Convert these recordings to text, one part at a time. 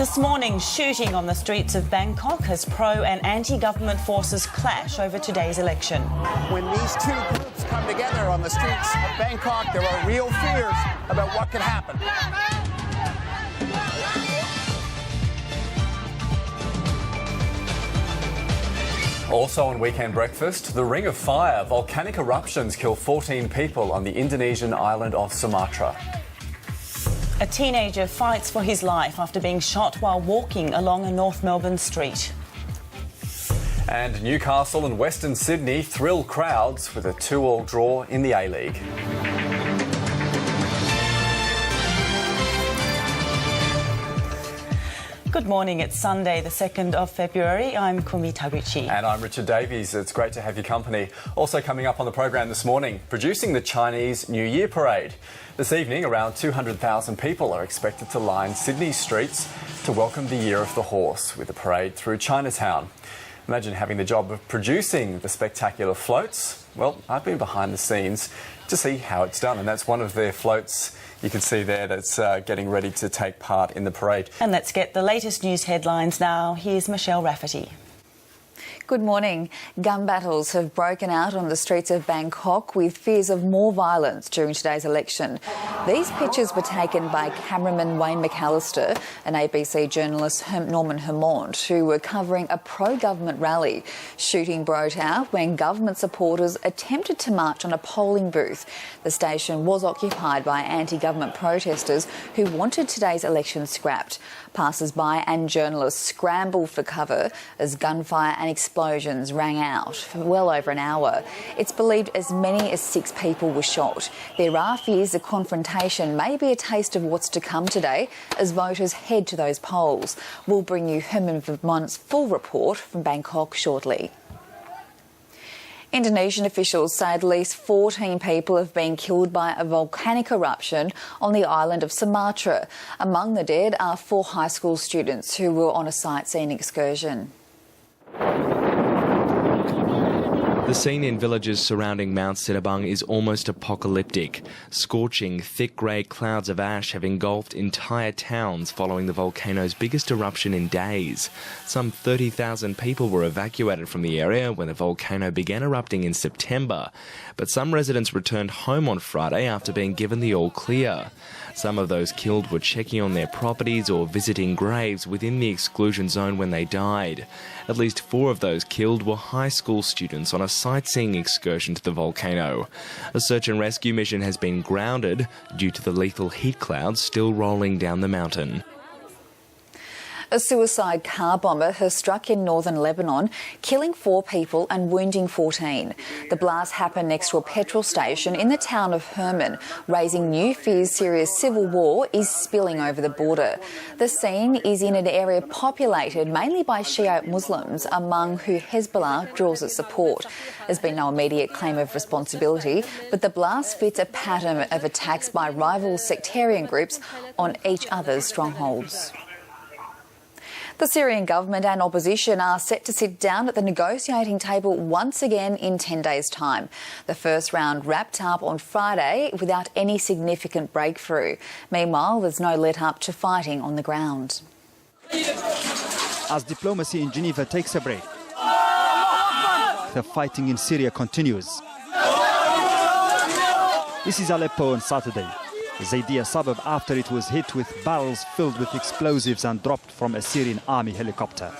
This morning, shooting on the streets of Bangkok as pro and anti-government forces clash over today's election. When these two groups come together on the streets of Bangkok, there are real fears about what could happen. Also on Weekend Breakfast, the Ring of Fire. Volcanic eruptions kill 14 people on the Indonesian island of Sumatra. A teenager fights for his life after being shot while walking along a North Melbourne street. And Newcastle and Western Sydney thrill crowds with a 2-2 draw in the A-League. Good morning, it's Sunday the 2nd of February. I'm Kumi Taguchi. And I'm Richard Davies. It's great to have your company. Also coming up on the program this morning, producing the Chinese New Year Parade. This evening, around 200,000 people are expected to line Sydney's streets to welcome the Year of the Horse with a parade through Chinatown. Imagine having the job of producing the spectacular floats. Well, I've been behind the scenes to see how it's done, and that's one of their floats you can see there that's getting ready to take part in the parade. And let's get the latest news headlines now. Here's Michelle Rafferty. Good morning. Gun battles have broken out on the streets of Bangkok with fears of more violence during today's election. These pictures were taken by cameraman Wayne McAllister and ABC journalist Norman Hermond, who were covering a pro-government rally. Shooting broke out when government supporters attempted to march on a polling booth. The station was occupied by anti-government protesters who wanted today's election scrapped. Passers-by and journalists scrambled for cover as gunfire and explosions rang out for well over an hour. It's believed as many as 6 people were shot. There are fears the confrontation may be a taste of what's to come today as voters head to those polls. We'll bring you Herman Vermont's full report from Bangkok shortly. Indonesian officials say at least 14 people have been killed by a volcanic eruption on the island of Sumatra. Among the dead are 4 high school students who were on a sightseeing excursion. The scene in villages surrounding Mount Sinabung is almost apocalyptic. Scorching, thick grey clouds of ash have engulfed entire towns following the volcano's biggest eruption in days. Some 30,000 people were evacuated from the area when the volcano began erupting in September. But some residents returned home on Friday after being given the all clear. Some of those killed were checking on their properties or visiting graves within the exclusion zone when they died. At least 4 of those killed were high school students on a sightseeing excursion to the volcano. A search and rescue mission has been grounded due to the lethal heat clouds still rolling down the mountain. A suicide car bomber has struck in northern Lebanon, killing 4 people and wounding 14. The blast happened next to a petrol station in the town of Herman, raising new fears Syria's civil war is spilling over the border. The scene is in an area populated mainly by Shiite Muslims, among who Hezbollah draws its support. There's been no immediate claim of responsibility, but the blast fits a pattern of attacks by rival sectarian groups on each other's strongholds. The Syrian government and opposition are set to sit down at the negotiating table once again in 10 days' time. The first round wrapped up on Friday without any significant breakthrough. Meanwhile, there's no let-up to fighting on the ground. As diplomacy in Geneva takes a break, the fighting in Syria continues. This is Aleppo on Saturday. Zaydiya suburb after it was hit with barrels filled with explosives and dropped from a Syrian army helicopter.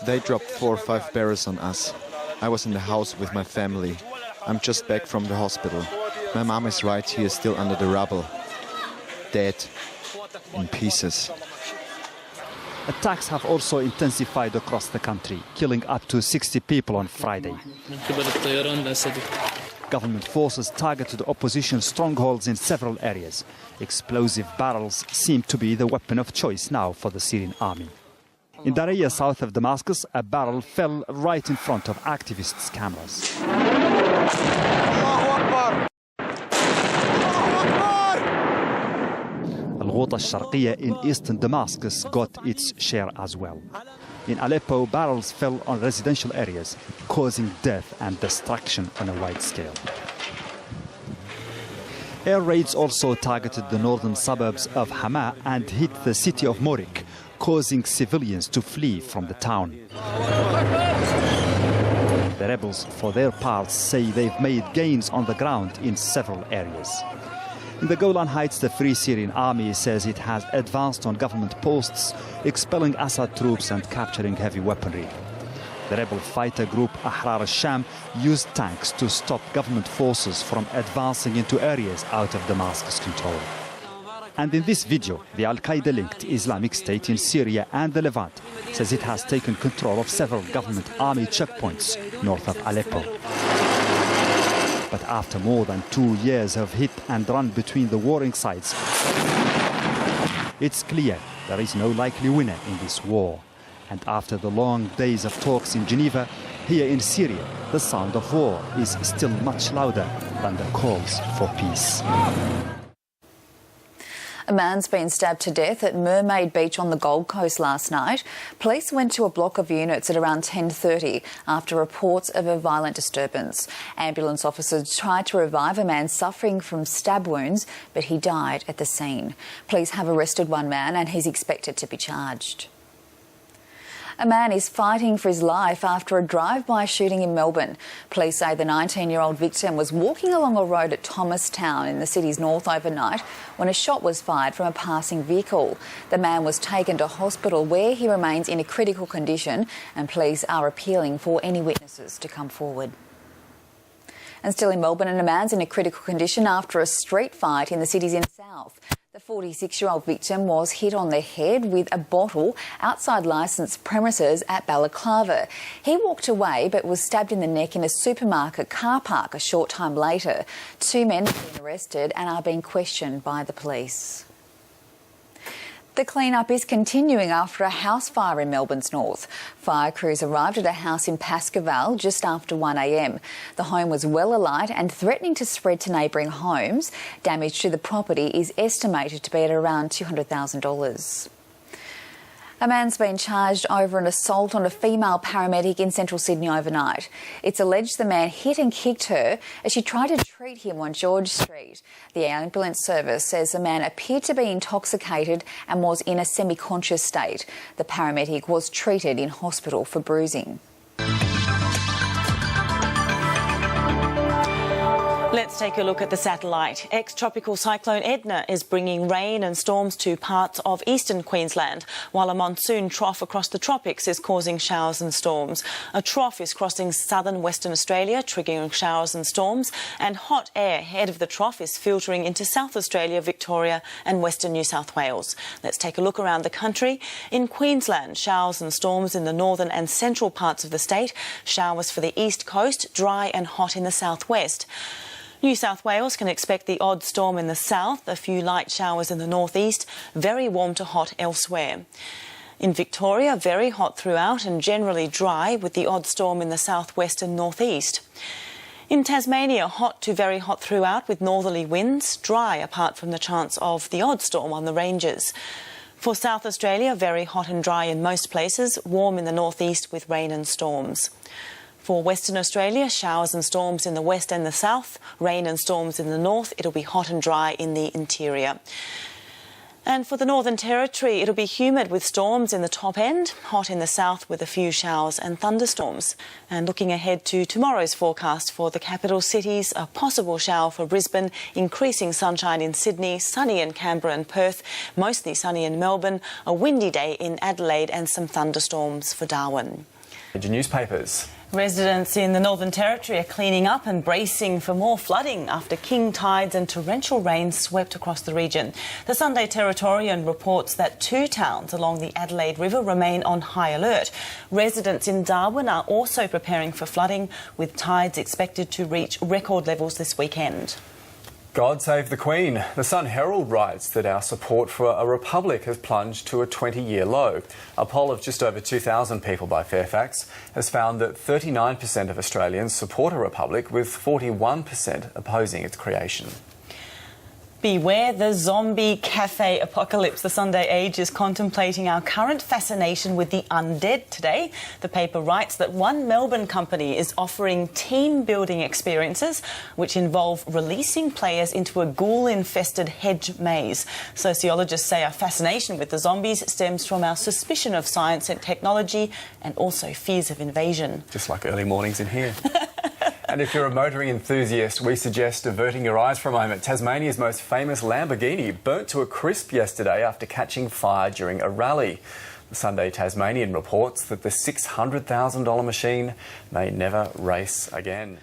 They dropped 4 or 5 barrels on us. I was in the house with my family. I'm just back from the hospital. My mom is right here, still under the rubble. Dead. In pieces. Attacks have also intensified across the country, killing up to 60 people on Friday. Government forces targeted opposition strongholds in several areas. Explosive barrels seem to be the weapon of choice now for the Syrian army. In Daraya, south of Damascus, a barrel fell right in front of activists' cameras. Al-Ghouta al-Sharqiyya in eastern Damascus got its share as well. In Aleppo, barrels fell on residential areas, causing death and destruction on a wide scale. Air raids also targeted the northern suburbs of Hama and hit the city of Morik, causing civilians to flee from the town. The rebels, for their part, say they've made gains on the ground in several areas. In the Golan Heights, the Free Syrian Army says it has advanced on government posts, expelling Assad troops and capturing heavy weaponry. The rebel fighter group Ahrar al-Sham used tanks to stop government forces from advancing into areas out of Damascus control. And in this video, the Al-Qaeda-linked Islamic State in Syria and the Levant says it has taken control of several government army checkpoints north of Aleppo. But after more than 2 years of hit and run between the warring sides, it's clear there is no likely winner in this war. And after the long days of talks in Geneva, here in Syria, the sound of war is still much louder than the calls for peace. A man's been stabbed to death at Mermaid Beach on the Gold Coast last night. Police went to a block of units at around 10:30 after reports of a violent disturbance. Ambulance officers tried to revive a man suffering from stab wounds, but he died at the scene. Police have arrested one man and he's expected to be charged. A man is fighting for his life after a drive-by shooting in Melbourne. Police say the 19-year-old victim was walking along a road at Thomastown in the city's north overnight when a shot was fired from a passing vehicle. The man was taken to hospital where he remains in a critical condition, and police are appealing for any witnesses to come forward. And still in Melbourne, a man's in a critical condition after a street fight in the city's inner south. The 46-year-old victim was hit on the head with a bottle outside licensed premises at Balaclava. He walked away but was stabbed in the neck in a supermarket car park a short time later. 2 men have been arrested and are being questioned by the police. The clean-up is continuing after a house fire in Melbourne's north. Fire crews arrived at a house in Pascoval just after 1 a.m. The home was well alight and threatening to spread to neighbouring homes. Damage to the property is estimated to be at around $200,000. A man's been charged over an assault on a female paramedic in central Sydney overnight. It's alleged the man hit and kicked her as she tried to treat him on George Street. The ambulance service says the man appeared to be intoxicated and was in a semi-conscious state. The paramedic was treated in hospital for bruising. Let's take a look at the satellite. Ex-tropical cyclone Edna is bringing rain and storms to parts of eastern Queensland, while a monsoon trough across the tropics is causing showers and storms. A trough is crossing southern Western Australia, triggering showers and storms, and hot air ahead of the trough is filtering into South Australia, Victoria and Western New South Wales. Let's take a look around the country. In Queensland, showers and storms in the northern and central parts of the state. Showers for the east coast, dry and hot in the southwest. New South Wales can expect the odd storm in the south, a few light showers in the northeast, very warm to hot elsewhere. In Victoria, very hot throughout and generally dry, with the odd storm in the southwest and northeast. In Tasmania, hot to very hot throughout with northerly winds, dry apart from the chance of the odd storm on the ranges. For South Australia, very hot and dry in most places, warm in the northeast with rain and storms. For Western Australia, showers and storms in the west and the south, rain and storms in the north. It'll be hot and dry in the interior. And for the Northern Territory, it'll be humid with storms in the top end, hot in the south with a few showers and thunderstorms. And looking ahead to tomorrow's forecast for the capital cities, a possible shower for Brisbane, increasing sunshine in Sydney, sunny in Canberra and Perth, mostly sunny in Melbourne, a windy day in Adelaide and some thunderstorms for Darwin. Major newspapers. Residents in the Northern Territory are cleaning up and bracing for more flooding after king tides and torrential rain swept across the region. The Sunday Territorian reports that 2 towns along the Adelaide River remain on high alert. Residents in Darwin are also preparing for flooding, with tides expected to reach record levels this weekend. God save the Queen. The Sun Herald writes that our support for a republic has plunged to a 20-year low. A poll of just over 2,000 people by Fairfax has found that 39% of Australians support a republic, with 41% opposing its creation. Beware the zombie cafe apocalypse. The Sunday Age is contemplating our current fascination with the undead today. The paper writes that one Melbourne company is offering team-building experiences which involve releasing players into a ghoul-infested hedge maze. Sociologists say our fascination with the zombies stems from our suspicion of science and technology and also fears of invasion. Just like early mornings in here. And if you're a motoring enthusiast, we suggest averting your eyes for a moment. Tasmania's most famous Lamborghini burnt to a crisp yesterday after catching fire during a rally. The Sunday Tasmanian reports that the $600,000 machine may never race again.